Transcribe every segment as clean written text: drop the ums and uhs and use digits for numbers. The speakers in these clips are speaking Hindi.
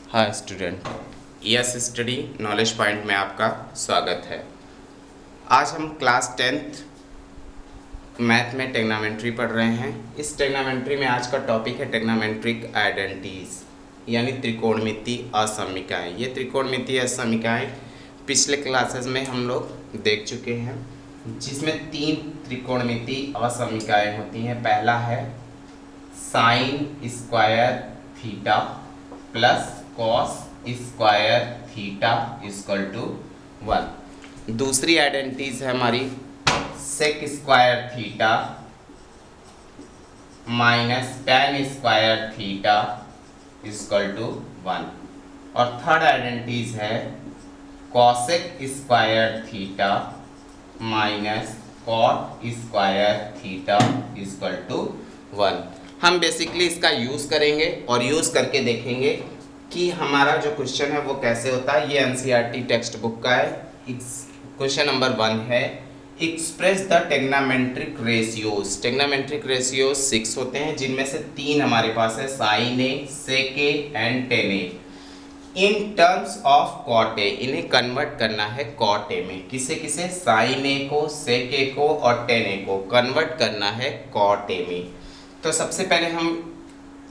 हाँ student, yes study knowledge point में आपका स्वागत है। आज हम क्लास 10th मैथ में टेग्नामेंट्री पढ़ रहे हैं। इस टेग्नामेंट्री में आज का टॉपिक है टेग्नामेंट्रिक आइडेंटिटीज यानी त्रिकोणमितीय असमीकाएं। ये त्रिकोणमितीय असमीकाएं पिछले क्लासेस में हम लोग देख चुके हैं, जिसमें 3 त्रिकोणमितीय असमीकाएं होती हैं। पहला है sine square theta plus cos square theta equal to 1। दूसरी आइडेंटिटीज है हमारी sec square theta minus tan square theta equal to 1। और थर्ड आइडेंटिटीज है cosec square theta minus cot square theta equal to 1। हम बेसिकली इसका यूज़ करेंगे और यूज़ करके देखेंगे कि हमारा जो क्वेश्चन है वो कैसे होता है। ये एनसीईआरटी टेक्स्ट बुक का है। क्वेश्चन नंबर 1 है express the trigonometric ratios. Trigonometric ratios 6 होते हैं, जिनमें से 3 हमारे पास है sine A, sec A and tan A in terms of cot A. इन्हें कन्वर्ट करना है कॉट ए में। किसे किसे? साइन ए को, सेक ए को और टेन ए को कन्वर्ट करना है कॉट ए में। तो सबसे पहले हम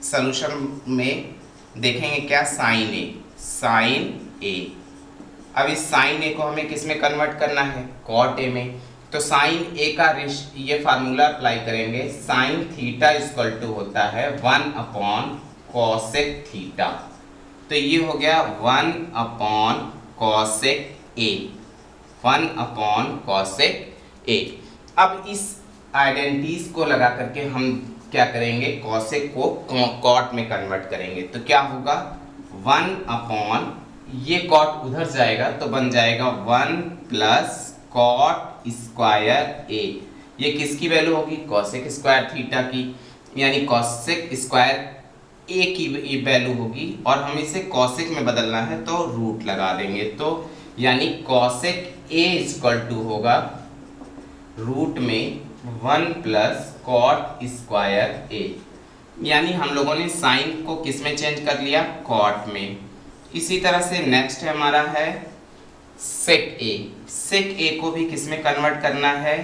सॉल्यूशन में देखेंगे क्या साइन ए। साइन ए, अब इस साइन ए को हमें किस में कन्वर्ट करना है? कॉट ए में। तो साइन ए का ये फार्मूला अप्लाई करेंगे। साइन थीटा इक्वल टू होता है 1 अपॉन कॉसेक थीटा। तो ये हो गया 1 अपॉन कॉसेक ए, 1 अपॉन कॉसेक ए। अब इस आइडेंटिटीज को लगा करके हम क्या करेंगे? कॉसेक को कॉट में कन्वर्ट करेंगे। तो क्या होगा? 1 अपॉन, ये कॉट उधर जाएगा तो बन जाएगा 1 प्लस कॉट स्क्वायर ए। ये किसकी वैल्यू होगी? कॉसेक स्क्वायर थीटा की, यानी कॉसेक स्क्वायर ए की वैल्यू होगी। और हम इसे कॉसेक में बदलना है तो रूट लगा देंगे। तो यानी कॉसेक ए इक्वल टू होगा रूट में 1 प्लस कॉट स्क्वायर ए। यानी हम लोगों ने साइन को किस में चेंज कर लिया? कॉट में। इसी तरह से नेक्स्ट है हमारा है सेक ए। सेक ए को भी किस में कन्वर्ट करना है?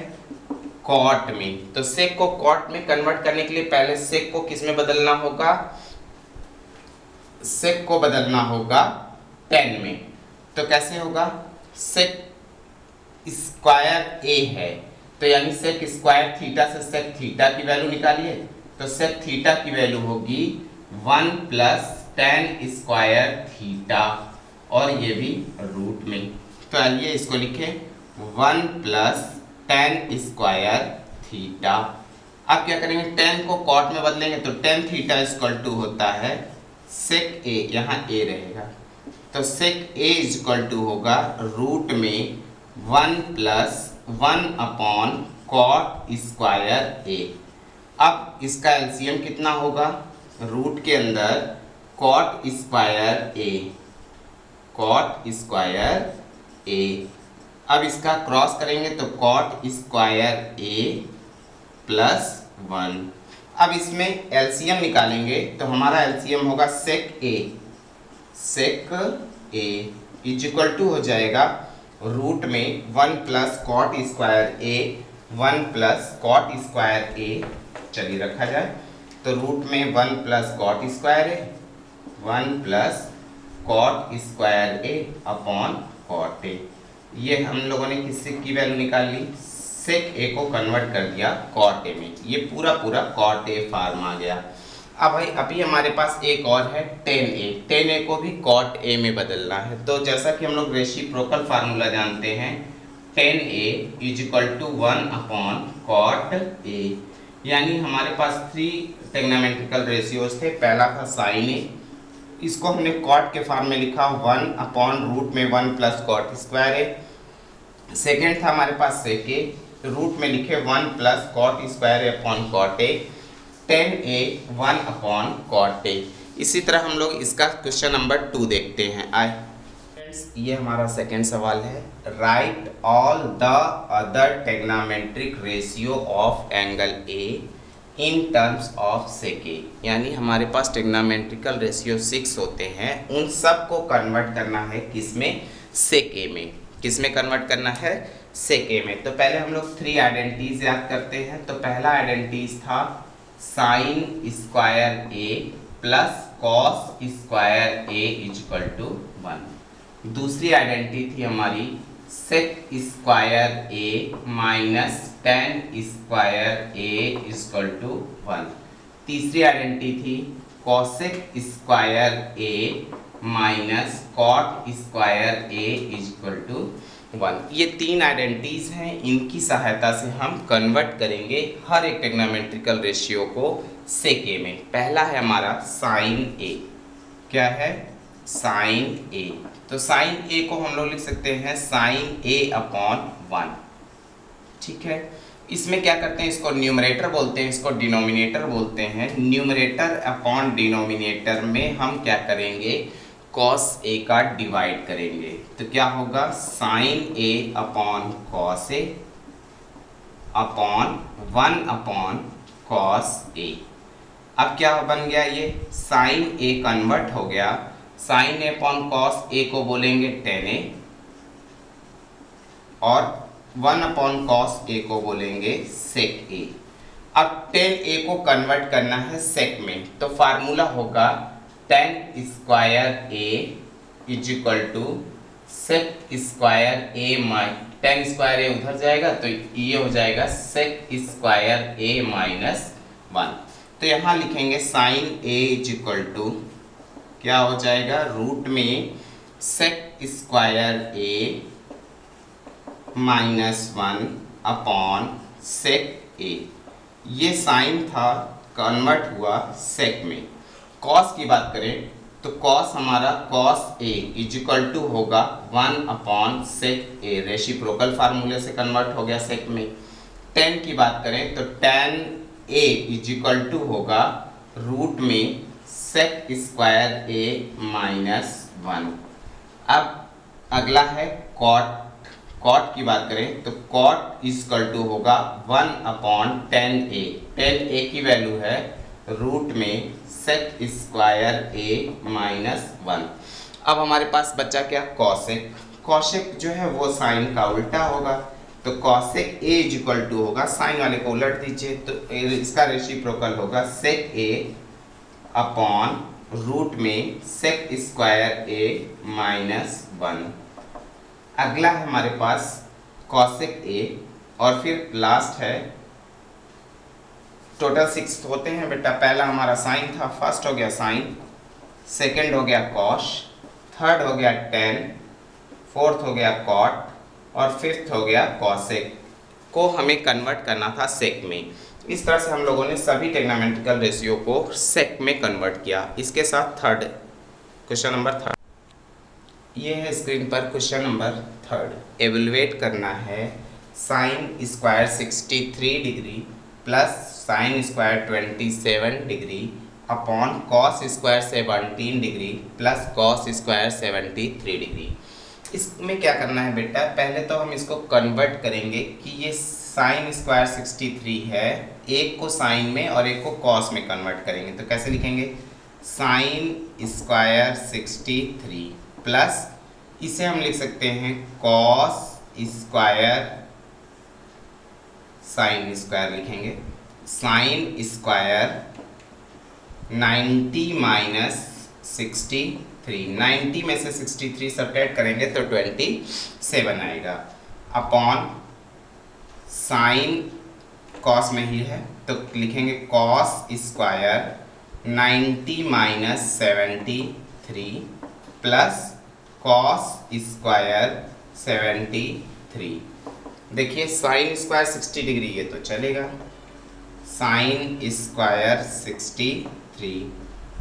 कॉट में। तो सेक को कॉट में कन्वर्ट करने के लिए पहले सेक को किस में बदलना होगा? सेक को बदलना होगा 10 में। तो कैसे होगा? सेक स्क्वायर ए है, तो यानी सेक स्क्वायर थीटा से सेक थीटा की वैल्यू निकालिए। तो सेक थीटा की वैल्यू होगी 1 प्लस टेन स्क्वायर थीटा, और ये भी रूट में। तो आइए इसको लिखें 1 प्लस टेन स्क्वायर थीटा। अब क्या करेंगे? 10 को कॉट में बदलेंगे तो टेन थीटा इक्वल टू होता है सेक ए, यहाँ ए रहेगा। तो सेक ए इक्वल टू होगा रूट में 1 प्लस 1 अपॉन कॉट स्क्वायर ए। अब इसका एलसीएम कितना होगा? रूट के अंदर कॉट स्क्वायर ए, कॉट स्क्वायर ए। अब इसका क्रॉस करेंगे तो कॉट स्क्वायर ए प्लस 1। अब इसमें एलसीएम निकालेंगे तो हमारा एलसीएम होगा sec A, sec A is equal to हो जाएगा रूट में 1 plus cot square A, 1 plus cot square A, चलिए रखा जाए। तो रूट में 1 plus cot square A, 1 plus cot square A upon cot A. ये हम लोगों ने किससे की वैल्यू निकाल ली? सेक ए को कन्वर्ट कर दिया कॉट ए में। ये पूरा कॉट ए फॉर्म आ गया। अब भाई अभी हमारे पास एक और है टेन ए। टेन ए को भी कॉट ए में बदलना है। तो जैसा कि हम लोग रेसिप्रोकल फार्मूला जानते हैं, tan A is equal to 1 upon cot A. यानी हमारे पास 3 टेग्नामेंट्रिकल रेशियोज थे। पहला था साइन ए, इसको हमने कॉट के फॉर्म में लिखा 1 अपॉन रूट में 1 plus cot square A. Second था हमारे पास सेक ए, रूट में लिखे 1 plus cot square A upon cot A. 10a 1 upon cot A. इसी तरह हम लोग इसका क्वेश्चन नंबर 2 देखते हैं। फ्रेंड्स, ये हमारा सेकंड सवाल है। Write all the other trigonometric ratio of angle A in terms of sec A, यानी हमारे पास ट्रिग्नोमेट्रिकल रेशियो 6 होते हैं, उन सब को कन्वर्ट करना है किसमें, सेक ए में। किस में कन्वर्ट करना है, सेक ए में। तो पहले हम लोग 3 आइडेंटिटीज याद करते हैं। तो पहला आइडेंटिटीज था sine square A plus cos square A equal to 1। दूसरी आइडेंटिटी थी हमारी sec square A minus tan square A equal to 1। तीसरी आइडेंटिटी थी cosec square A minus cot square A equal to 1। ये 3 आइडेंटिटीज हैं, इनकी सहायता से हम कन्वर्ट करेंगे हर एक ट्रिग्नोमेट्रिकल रेशियो को सेक ए में। पहला है हमारा साइन ए, क्या है, साइन ए। तो साइन ए को हम लोग लिख सकते हैं साइन ए अपॉन 1, ठीक है। इसमें क्या करते हैं, इसको न्यूमरेटर बोलते हैं, इसको डिनोमिनेटर बोलते हैं। न्यूमरेटर अपॉन डिनोमिनेटर में हम क्या करेंगे, कॉस ए का डिवाइड करेंगे। तो क्या होगा, sign A upon cos A upon 1 upon cos A. अब क्या बन गया, ये साइन ए कन्वर्ट हो गया, sign A upon cos A को बोलेंगे टेन ए और 1 अपॉन कॉस ए को बोलेंगे सेक ए। अब टेन ए को कन्वर्ट करना है सेक में, तो फार्मूला होगा tan square A is equal to sec square A minus, tan square A उधर जाएगा तो ये हो जाएगा सेक स्क्वायर ए माइनस 1। तो यहाँ लिखेंगे sine A is equal to क्या हो जाएगा, रूट में sec square A minus 1 upon sec A. ये साइन था, कन्वर्ट हुआ सेक में। कॉस की बात करें तो कॉस हमारा cos A is equal to होगा 1 अपॉन सेक ए, रेसिप्रोकल फार्मूले से कन्वर्ट हो गया सेक में। टेन की बात करें तो tan A is equal to होगा रूट में सेक स्क्वायर ए माइनस 1। अब अगला है कॉट। कॉट की बात करें तो कॉट इक्वल टू होगा 1 अपॉन टेन ए। टेन ए की वैल्यू है रूट में सेक स्क्वायर ए माइनस 1। अब हमारे पास बचा क्या, कॉसेक। कॉसेक जो है वो साइन का उल्टा होगा, तो cosec A is equal to होगा, साइन वाले को उलट दीजिए तो इसका रेसिप्रोकल होगा सेक ए अपॉन रूट में सेक स्क्वायर ए माइनस 1। अगला है हमारे पास कॉसेक ए और फिर लास्ट है, टोटल 6 होते हैं बेटा। पहला हमारा साइन था, फर्स्ट हो गया साइन, सेकंड हो गया कॉस, थर्ड हो गया टेन, फोर्थ हो गया कॉट और फिफ्थ हो गया कॉसेक को हमें कन्वर्ट करना था सेक में। इस तरह से हम लोगों ने सभी ट्रिग्नोमेट्रिकल रेशियो को सेक में कन्वर्ट किया। इसके साथ थर्ड क्वेश्चन नंबर थर्ड, ये है स्क्रीन पर क्वेश्चन नंबर थर्ड। एवेलुएट करना है sine square 63 degree plus sine square 27 degree upon cos square 17 degree plus cos square 73 degree. इसमें क्या करना है बेटा, पहले तो हम इसको कन्वर्ट करेंगे कि ये साइन स्क्वायर 63 है, एक को साइन में और एक को कॉस में कन्वर्ट करेंगे। तो कैसे लिखेंगे, साइन स्क्वायर 63 प्लस इसे हम लिख सकते हैं कॉस स्क्वायर साइन स्क्वायर लिखेंगे, साइन स्क्वायर 90 माइनस 63, 90 में से 63 सब्ट्रैक्ट करेंगे तो 27 आएगा अपॉन साइन कॉस में ही है तो लिखेंगे cos square 90 minus 73 plus cos square 73। देखिए साइन स्क्वायर 60 डिग्री ये तो चलेगा, sine square 63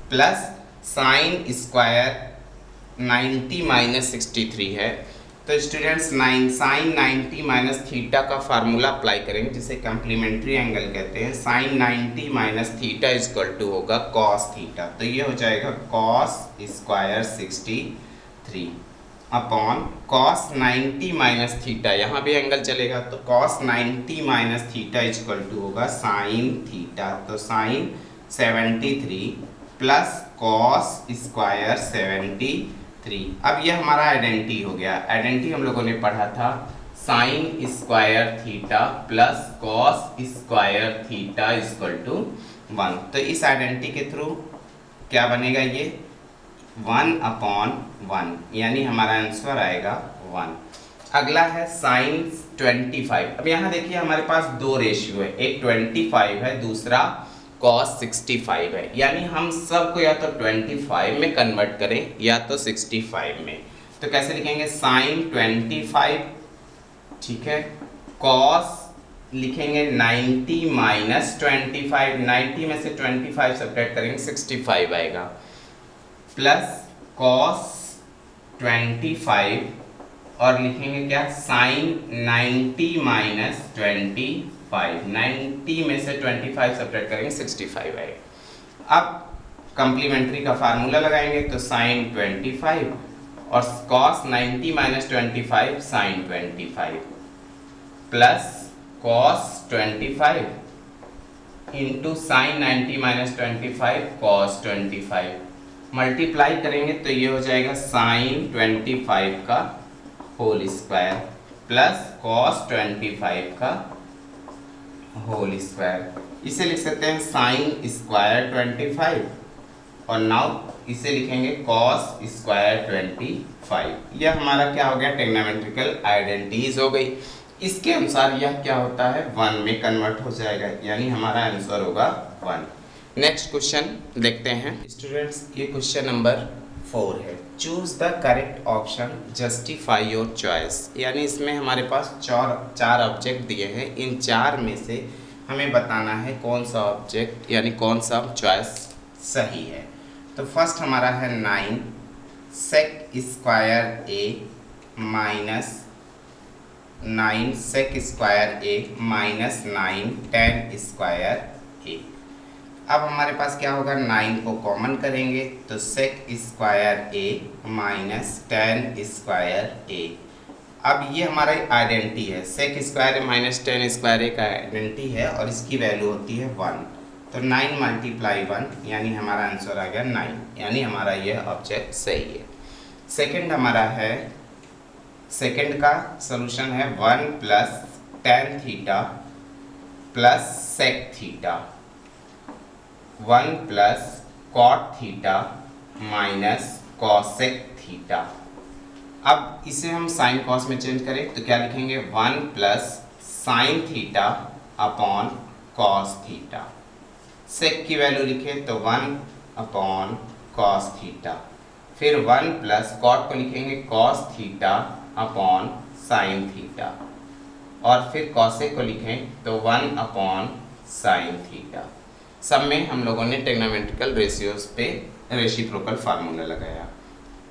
plus sine square 90 minus 63 है तो स्टूडेंट्स साइन 90 माइनस थीटा का फार्मूला अप्लाई करेंगे जिसे कम्प्लीमेंट्री एंगल कहते हैं। Sine 90 minus theta equal to होगा कॉस थीटा, तो ये हो जाएगा cos square 63 upon cos 90 minus theta, यहाँ भी एंगल चलेगा तो cos 90 minus theta equal to होगा साइन थीटा। तो साइन 73 प्लस कॉस स्क्वायर 73। अब ये हमारा आइडेंटिटी हो गया। आइडेंटिटी हम लोगों ने पढ़ा था sine square theta plus cos square theta equal to 1। तो इस आइडेंटिटी के थ्रू क्या बनेगा, ये 1/1, यानी हमारा आंसर आएगा 1। अगला है साइन 25। अब यहाँ देखिए हमारे पास दो रेशियो है, एक 25 है, दूसरा cos 65 है, यानी हम सबको या तो 25 में कन्वर्ट करें या तो 65 में। तो कैसे लिखेंगे, साइन 25, ठीक है, cos लिखेंगे 90 माइनस 25, 90 में से 25 सब्ट्रैक्ट करेंगे 65 आएगा, प्लस cos 25 और लिखेंगे क्या, साइन 90 माइनस 25, 90 में से 25 सब्ट्रैक्ट करेंगे 65 आएगा। अब कंप्लीमेंट्री का फार्मूला लगाएंगे तो साइन 25 और cos 90 minus 25 sine 25 plus cos 25 into sine 90 minus 25 cos 25, multiply करेंगे तो ये हो जाएगा साइन 25 का होल स्क्वायर प्लस cos 25 का होल स्क्वायर। इसे लिख सकते हैं साइन स्क्वायर 25 और नाउ इसे लिखेंगे cos स्क्वायर 25। यह हमारा क्या हो गया, ट्रिग्नोमेट्रिकल आइडेंटिटीज हो गई। इसके अनुसार यह क्या होता है, 1 में कन्वर्ट हो जाएगा, यानी हमारा आंसर होगा 1। नेक्स्ट क्वेश्चन देखते हैं स्टूडेंट्स, ये क्वेश्चन नंबर 4 है। Choose the correct option, justify your choice. यानी इसमें हमारे पास चार ऑब्जेक्ट दिए हैं, इन चार में से हमें बताना है कौन सा ऑब्जेक्ट यानी कौन सा चॉइस सही है। तो फर्स्ट हमारा है 9 सेक square A minus 9 sec square A minus 9 ten square ए। अब हमारे पास क्या होगा, 9 को कॉमन करेंगे तो सेक square A minus tan square ए। अब ये हमारा आइडेंटिटी है, सेक square A minus tan square ए का आइडेंटिटी है और इसकी वैल्यू होती है 1। तो 9 मल्टीप्लाई 1 यानी हमारा आंसर आ गया 9, यानी हमारा यह ऑब्जेक्ट सही है। सेकंड हमारा है, सेकंड का सॉल्यूशन है 1 plus tan theta plus sec theta, 1 plus cot theta minus cosec theta. अब इसे हम साइन कॉस में चेंज करें तो क्या लिखेंगे, 1 plus sine theta upon cos theta. Sec की वैल्यू लिखे तो 1 अपॉन कॉस थीटा, फिर 1 प्लस कॉट को लिखेंगे cos theta upon sine theta, और फिर कॉसेक को लिखें तो 1 अपॉन साइन थीटा। सब में हम लोगों ने ट्रिग्नोमेट्रिकल रेशियोज पे रेसिप्रोकल फार्मूला लगाया।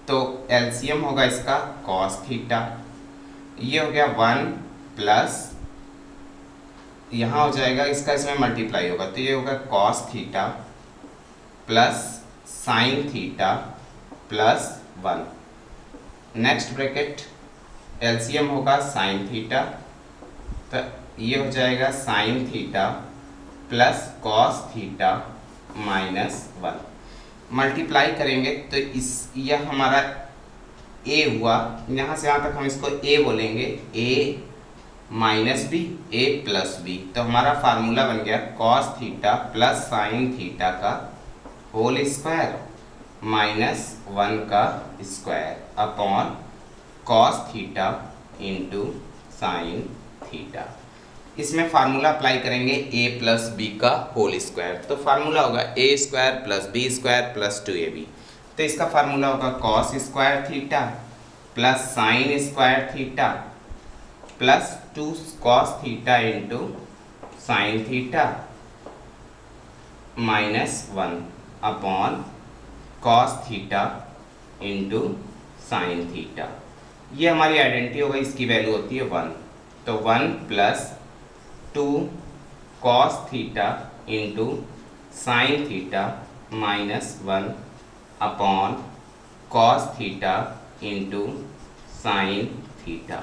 तो एलसीएम होगा इसका कॉस थीटा, ये हो गया 1 प्लस यहाँ हो जाएगा इसका, इसमें मल्टीप्लाई होगा तो ये होगा cos theta plus sine theta plus 1। Next bracket LCM होगा साइन थीटा, तो ये हो जाएगा sine theta plus cos theta minus 1। Multiply करेंगे तो यह हमारा a हुआ, यहाँ से यहाँ तक हम इसको a बोलेंगे, a minus B a plus B. तो हमारा फार्मूला बन गया cos theta plus sine theta का होल स्क्वायर माइनस 1 का square upon cos theta into sine theta. इसमें फार्मूला अप्लाई करेंगे a प्लस बी का होल स्क्वायर, तो फार्मूला होगा a square plus B square plus 2ab। तो इसका फार्मूला होगा cos square theta plus sine square theta plus 2 cos theta into sine theta minus 1 upon cos theta into sine theta. ये हमारी आइडेंटिटी होगा, इसकी वैल्यू होती है 1। तो 1 plus 2 cos theta into sine theta minus 1 upon cos theta into sine theta.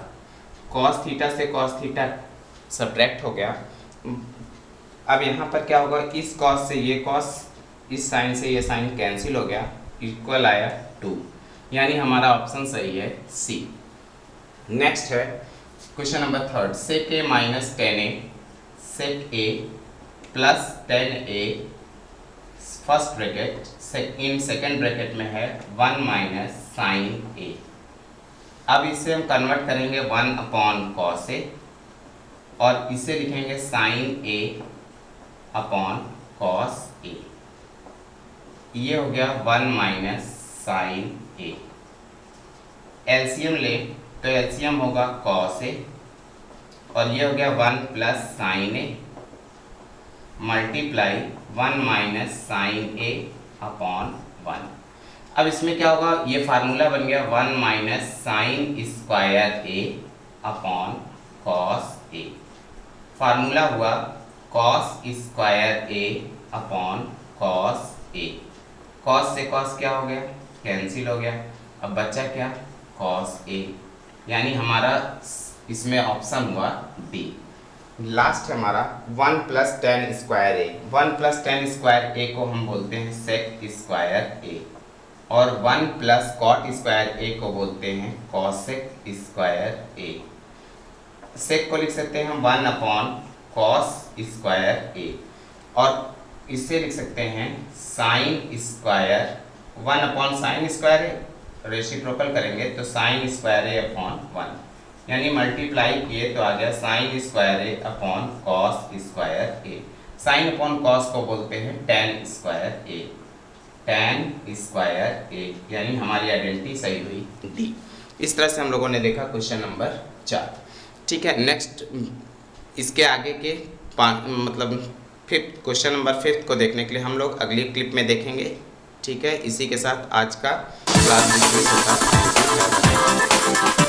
Cos theta से कॉस थीटा सब्ट्रैक्ट हो गया। अब यहाँ पर क्या होगा, इस कॉस से ये कॉस, इस साइन से ये साइन कैंसिल हो गया, इक्वल आया 2, यानी हमारा ऑप्शन सही है सी। नेक्स्ट है question number 3, sec A minus 10a, sec A plus 10a first bracket in second bracket में है 1 माइनस साइन ए। अब इसे हम कन्वर्ट करेंगे 1 अपॉन कॉस ए और इसे लिखेंगे sine A upon cos A. ये हो गया 1 माइनस साइन ए। एलसीएम ले तो एलसीएम होगा कॉस ए और ये हो गया 1 plus sign A multiply 1 minus sign A upon 1। अब इसमें क्या होगा, ये फार्मूला बन गया 1 minus sign square A upon cos A. Formula हुआ cos square A upon cos A. Cos से कॉस क्या हो गया, कैंसिल हो गया। अब बचा क्या, कॉस ए, यानी हमारा इसमें ऑप्शन हुआ डी। लास्ट है हमारा 1 plus 10 square A. 1 plus 10 square ए को हम बोलते हैं सेक स्क्वायर ए और 1 प्लस कॉट स्क्वायर ए को बोलते हैं कॉसेक स्क्वायर ए। सेक को लिख सकते हैं हम 1 अपॉन कॉस स्क्वायर ए और इससे लिख सकते हैं sine square 1 upon sine square A, reciprocal करेंगे तो साइन स्क्वायर ए अपॉन 1, यानी मल्टीप्लाई किए तो आ गया sign square A upon cos square A. Sine upon cos को बोलते हैं टेन स्क्वायर ए, टेन स्क्वायर ए, यानी हमारी आइडेंटिटी सही हुई डी। इस तरह से हम लोगों ने देखा क्वेश्चन नंबर 4। ठीक है, नेक्स्ट इसके आगे के मतलब फिफ्थ क्वेश्चन नंबर 5 को देखने के लिए हम लोग अगली क्लिप में देखेंगे। ठीक है, इसी के साथ आज का क्लास डिस्मिस होता है।